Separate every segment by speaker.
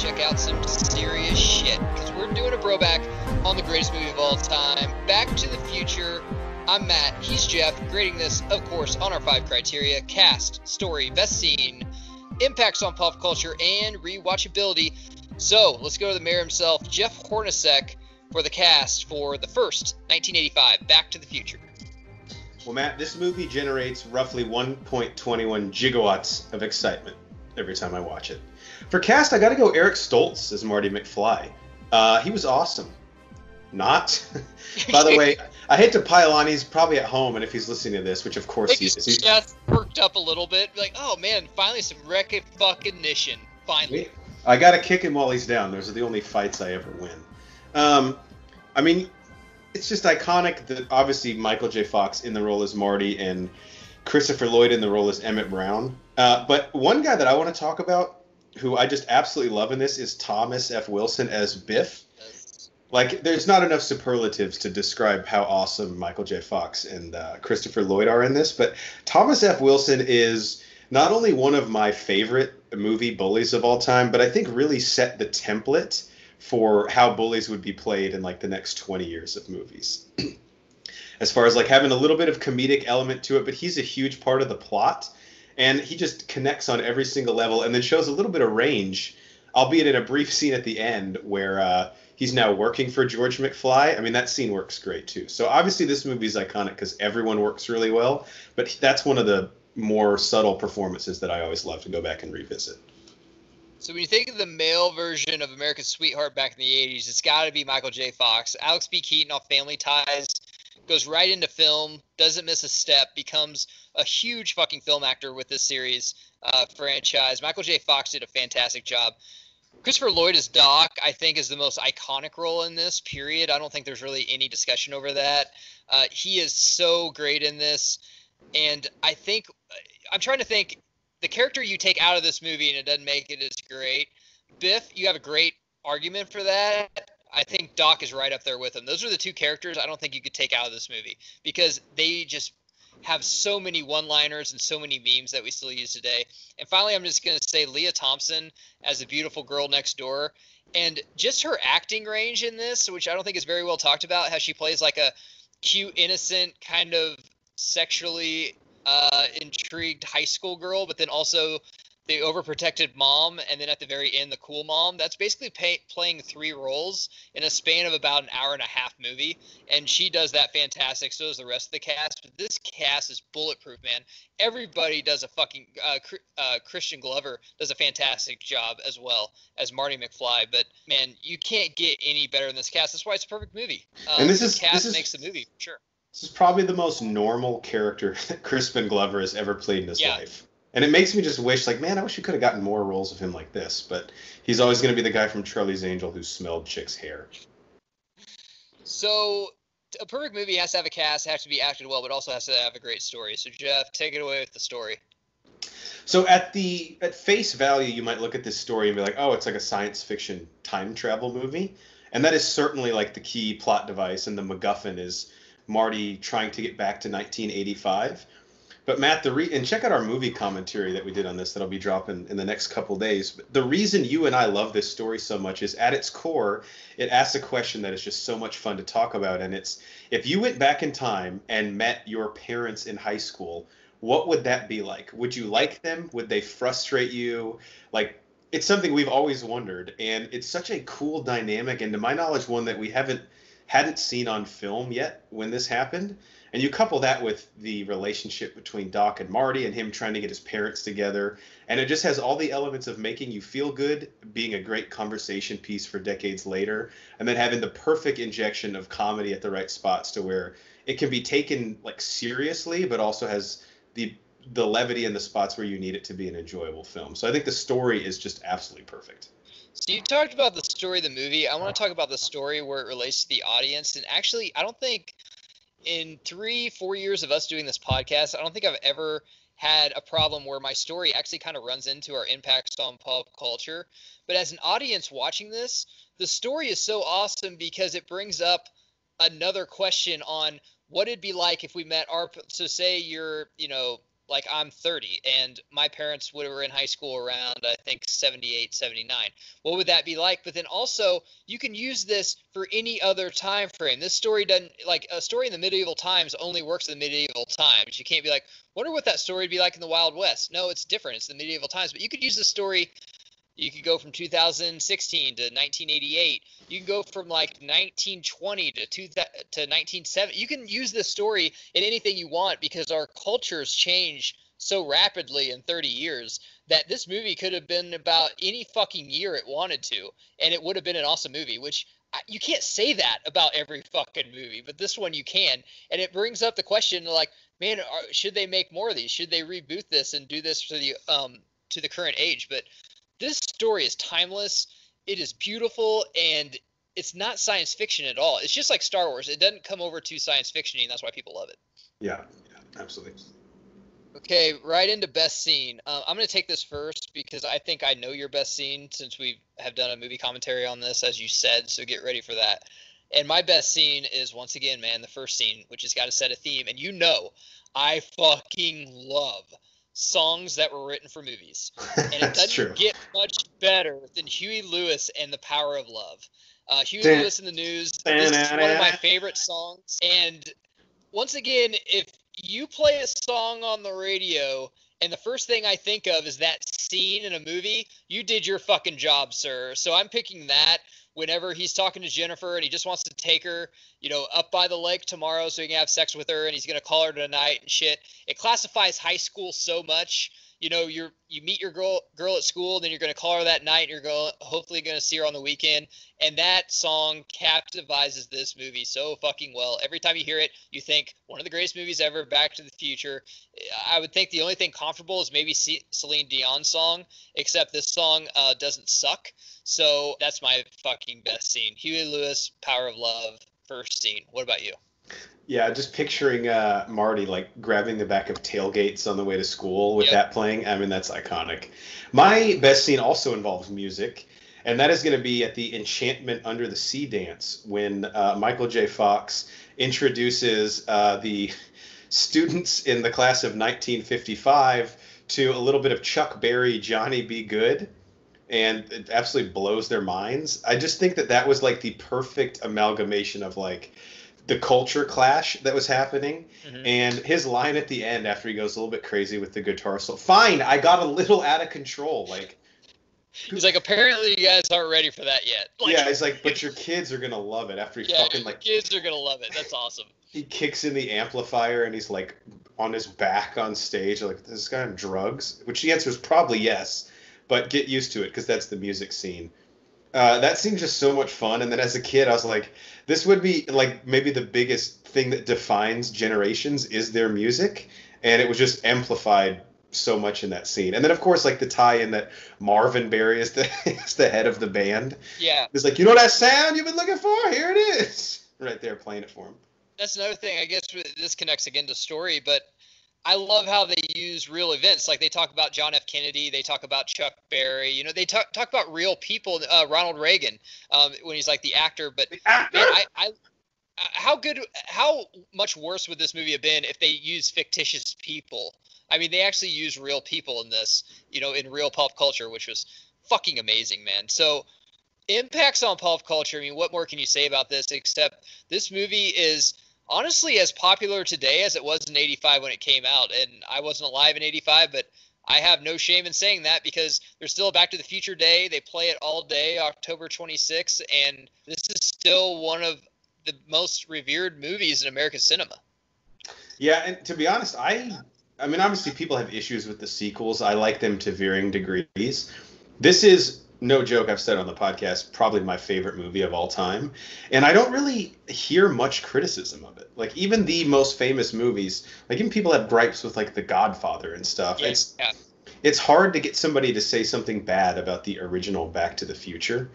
Speaker 1: check out some serious shit, because we're doing a broback on the greatest movie of all time, Back to the Future. I'm Matt, he's Jeff, grading this, of course, on our 5 criteria: cast, story, best scene, impacts on pop culture, and rewatchability. So, let's go to the mayor himself, Jeff Hornacek, for the cast for the first 1985 Back to the Future.
Speaker 2: Well, Matt, this movie generates roughly 1.21 gigawatts of excitement every time I watch it. For cast, I gotta go Eric Stoltz as Marty McFly. He was awesome. Not. By the way, I hate to pile on, he's probably at home, and if he's listening to this, which of course he is.
Speaker 1: He's just perked up a little bit, like, oh man, finally some recognition, finally.
Speaker 2: I gotta kick him while he's down. Those are the only fights I ever win. I mean, it's just iconic that obviously Michael J. Fox in the role as Marty and Christopher Lloyd in the role as Emmett Brown. But one guy that I want to talk about, who I just absolutely love in this, is Thomas F. Wilson as Biff. Like, there's not enough superlatives to describe how awesome Michael J. Fox and Christopher Lloyd are in this, but Thomas F. Wilson is not only one of my favorite movie bullies of all time, but I think really set the template for how bullies would be played in like the next 20 years of movies. As far as like having a little bit of comedic element to it, but he's a huge part of the plot, and he just connects on every single level and then shows a little bit of range, albeit in a brief scene at the end where he's now working for George McFly. I mean, that scene works great too. So obviously this movie is iconic because everyone works really well, but that's one of the more subtle performances that I always love to go back and revisit.
Speaker 1: So when you think of the male version of America's Sweetheart back in the 80s, it's got to be Michael J. Fox. Alex B. Keaton off Family Ties goes right into film, doesn't miss a step, becomes a huge fucking film actor with this series franchise. Michael J. Fox did a fantastic job. Christopher Lloyd as Doc, I think, is the most iconic role in this, period. I don't think there's really any discussion over that. He is so great in this. And I think, I'm trying to think, the character you take out of this movie and it doesn't make it as great. Biff, you have a great argument for that. I think Doc is right up there with him. Those are the two characters I don't think you could take out of this movie because they just have so many one-liners and so many memes that we still use today. And finally, I'm just going to say Leah Thompson as the beautiful girl next door. And just her acting range in this, which I don't think is very well talked about, how she plays like a cute, innocent, kind of sexually intrigued high school girl, but then also the overprotected mom, and then at the very end, the cool mom. That's basically playing 3 roles in a span of about an hour and a half movie, and she does that fantastic. So does the rest of the cast. But this cast is bulletproof, man. Everybody does a fucking Christian Glover does a fantastic job as well as Marty McFly. But man, you can't get any better than this cast. That's why it's a perfect movie.
Speaker 2: And
Speaker 1: this cast makes the movie for sure.
Speaker 2: This is probably the most normal character that Crispin Glover has ever played in his life. And it makes me just wish, like, man, I wish we could have gotten more roles of him like this. But he's always going to be the guy from Charlie's Angel who smelled chicks' hair. So
Speaker 1: a perfect movie has to have a cast, has to be acted well, but also has to have a great story. So, Jeff, take it away with the story.
Speaker 2: So at face value, you might look at this story and be like, oh, it's like a science fiction time travel movie. And that is certainly like the key plot device, and the MacGuffin is Marty trying to get back to 1985. But Matt, and check out our movie commentary that we did on this that'll be dropping in the next couple days. But the reason you and I love this story so much is at its core, it asks a question that is just so much fun to talk about. And it's, if you went back in time and met your parents in high school, what would that be like? Would you like them? Would they frustrate you? Like, it's something we've always wondered. And it's such a cool dynamic. And to my knowledge, one that we hadn't seen on film yet when this happened. And you couple that with the relationship between Doc and Marty and him trying to get his parents together. And it just has all the elements of making you feel good, being a great conversation piece for decades later, and then having the perfect injection of comedy at the right spots to where it can be taken like seriously, but also has the levity in the spots where you need it to be an enjoyable film. So I think the story is just absolutely perfect.
Speaker 1: So you talked about the story of the movie. I want to talk about the story where it relates to the audience. And actually, I don't think in 3-4 years of us doing this podcast, I don't think I've ever had a problem where my story actually kind of runs into our impacts on pop culture. But as an audience watching this, the story is so awesome because it brings up another question on what it'd be like if we met so say you're, like I'm 30 and my parents were in high school around, I think, 78, 79. What would that be like? But then also you can use this for any other time frame. This story doesn't, like a story in the medieval times only works in the medieval times. You can't be like, wonder what that story would be like in the Wild West. No, it's different. It's the medieval times. But you could use the story. You could go from 2016 to 1988. You can go from like 1920 to 1970. You can use this story in anything you want because our cultures change so rapidly in 30 years that this movie could have been about any fucking year it wanted to, and it would have been an awesome movie, which you can't say that about every fucking movie, but this one you can. And it brings up the question like, man, should they make more of these? Should they reboot this and do this to the current age? But this story is timeless. It is beautiful, and it's not science fiction at all. It's just like Star Wars. It doesn't come over too science fiction-y, and that's why people love it.
Speaker 2: Yeah, absolutely.
Speaker 1: Okay, right into best scene. I'm going to take this first because I think I know your best scene since we have done a movie commentary on this, as you said, so get ready for that. And my best scene is, once again, man, the first scene, which has got to set a theme. And you know, I fucking love songs that were written for movies. And it doesn't get much better than Huey Lewis and The Power of Love. Huey Lewis in the News. This is one of my favorite songs. And once again, if you play a song on the radio and the first thing I think of is that scene in a movie, you did your fucking job, sir. So I'm picking that whenever he's talking to Jennifer and he just wants to take her, you know, up by the lake tomorrow so he can have sex with her and he's going to call her tonight and shit. It classifies high school so much. You know, you meet your girl at school, then you're going to call her that night, and you're hopefully going to see her on the weekend. And that song captivates this movie so fucking well. Every time you hear it, you think one of the greatest movies ever, Back to the Future. I would think the only thing comparable is maybe Celine Dion's song, except this song doesn't suck. So that's my fucking best scene. Huey Lewis, Power of Love, first scene. What about you?
Speaker 2: Yeah, just picturing Marty like grabbing the back of tailgates on the way to school with that playing. I mean, that's iconic. My best scene also involves music, and that is going to be at the Enchantment Under the Sea dance when Michael J. Fox introduces the students in the class of 1955 to a little bit of Chuck Berry, Johnny B. Good, and it absolutely blows their minds. I just think that was like the perfect amalgamation of like the culture clash that was happening. Mm-hmm. And his line at the end after he goes a little bit crazy with the guitar solo, fine, I got a little out of control. Like,
Speaker 1: he's like, apparently you guys aren't ready for that yet. Like,
Speaker 2: yeah, he's like, but your kids are gonna love it after he fucking like
Speaker 1: kids are gonna love it. That's awesome.
Speaker 2: He kicks in the amplifier and he's like on his back on stage, like, is this guy on drugs? Which the answer is probably yes, but get used to it because that's the music scene. That seemed just so much fun. And then as a kid, I was like, this would be like maybe the biggest thing that defines generations is their music. And it was just amplified so much in that scene. And then, of course, like the tie-in that Marvin Berry is the head of the band.
Speaker 1: Yeah.
Speaker 2: It's like, you know that sound you've been looking for? Here it is. Right there playing it for him.
Speaker 1: That's another thing. I guess this connects again to story, but I love how they use real events. Like they talk about John F. Kennedy, they talk about Chuck Berry. You know, they talk about real people. Ronald Reagan, when he's like the actor. But man, how much worse would this movie have been if they used fictitious people? I mean, they actually use real people in this. You know, in real pop culture, which was fucking amazing, man. So impacts on pop culture. I mean, what more can you say about this except this movie is honestly as popular today as it was in 85 when it came out. And I wasn't alive in 85, but I have no shame in saying that because there's still a Back to the Future day. They play it all day, October 26th, and this is still one of the most revered movies in American cinema.
Speaker 2: Yeah, and to be honest, I mean, obviously people have issues with the sequels. I like them to varying degrees. This is, no joke, I've said on the podcast, probably my favorite movie of all time. And I don't really hear much criticism of it. Like, even the most famous movies, like, even people have gripes with, like, The Godfather and stuff. Yeah. It's hard to get somebody to say something bad about the original Back to the Future.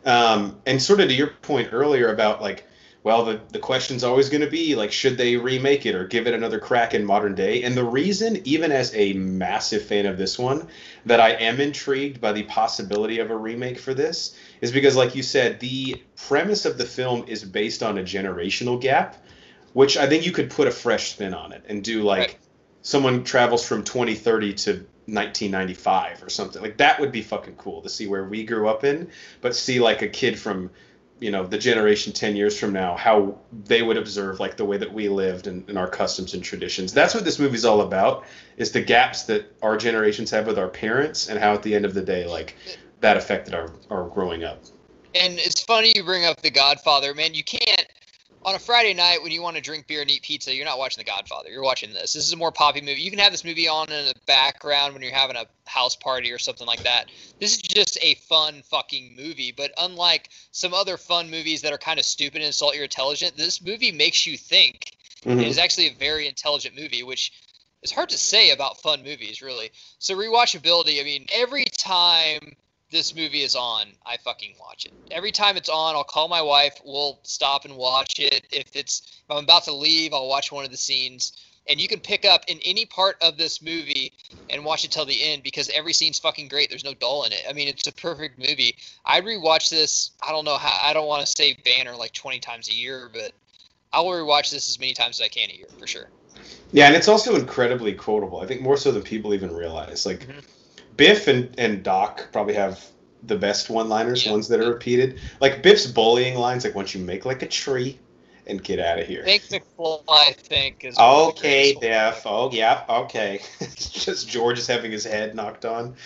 Speaker 2: And sort of to your point earlier about, like, well, the question's always going to be, like, should they remake it or give it another crack in modern day? And the reason, even as a massive fan of this one, that I am intrigued by the possibility of a remake for this is because, like you said, the premise of the film is based on a generational gap, which I think you could put a fresh spin on it and do, like, someone travels from 2030 to 1995 or something. Like that would be fucking cool to see where we grew up in, but see like a kid from, you know, the generation 10 years from now, how they would observe like the way that we lived and our customs and traditions. That's what this movie's all about, is the gaps that our generations have with our parents and how at the end of the day, like that affected our growing up.
Speaker 1: And it's funny you bring up The Godfather. Man, you can't, on a Friday night when you want to drink beer and eat pizza, you're not watching The Godfather. You're watching this. This is a more poppy movie. You can have this movie on in the background when you're having a house party or something like that. This is just a fun fucking movie. But unlike some other fun movies that are kind of stupid and insult your intelligence, this movie makes you think.
Speaker 2: Mm-hmm.
Speaker 1: It is actually a very intelligent movie, which is hard to say about fun movies, really. So rewatchability, I mean, every time this movie is on, I fucking watch it. Every time it's on, I'll call my wife, we'll stop and watch it. If I'm about to leave, I'll watch one of the scenes. And you can pick up in any part of this movie and watch it till the end, because every scene's fucking great. There's no dull in it. I mean, it's a perfect movie. I'd rewatch this, I don't know how, I don't want to say Banner like 20 times a year, but I will rewatch this as many times as I can a year, for sure.
Speaker 2: Yeah, and it's also incredibly quotable. I think more so than people even realize. Like, Biff and Doc probably have the best one-liners, ones that are repeated. Like, Biff's bullying lines, like, once you make like a tree and get out of here.
Speaker 1: Think McFly, I think. Is
Speaker 2: okay, Biff. Oh, yeah, okay. It's just George is having his head knocked on.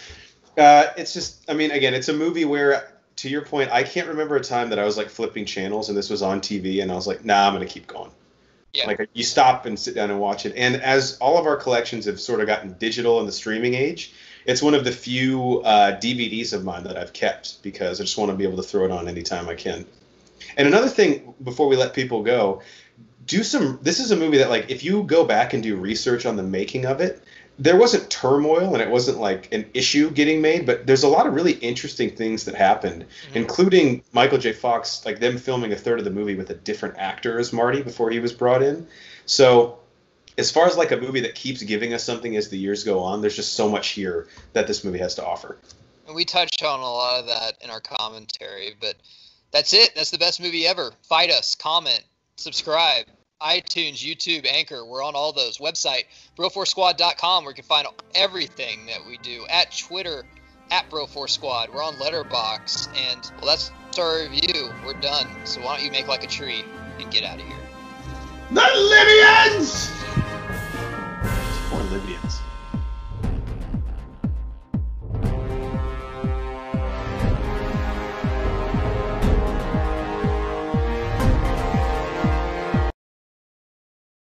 Speaker 2: It's just, I mean, again, it's a movie where, to your point, I can't remember a time that I was, like, flipping channels and this was on TV and I was like, nah, I'm going to keep going.
Speaker 1: Yeah.
Speaker 2: Like, you stop and sit down and watch it. And as all of our collections have sort of gotten digital in the streaming age, it's one of the few DVDs of mine that I've kept because I just want to be able to throw it on anytime I can. And another thing, before we let people go, this is a movie that, like, if you go back and do research on the making of it, there wasn't turmoil and it wasn't like an issue getting made, but there's a lot of really interesting things that happened, including Michael J. Fox, like them filming a third of the movie with a different actor as Marty before he was brought in. So as far as like a movie that keeps giving us something as the years go on, there's just so much here that this movie has to offer.
Speaker 1: And we touched on a lot of that in our commentary, but that's it. That's the best movie ever. Fight us, comment, subscribe. iTunes, YouTube, Anchor, we're on all those. Website, Bro4Squad.com, where you can find everything that we do. At Twitter, at Bro4Squad. We're on Letterboxd, and, well, that's our review. We're done. So why don't you make like a tree and get out of here.
Speaker 2: The Libyans! Or Libyans.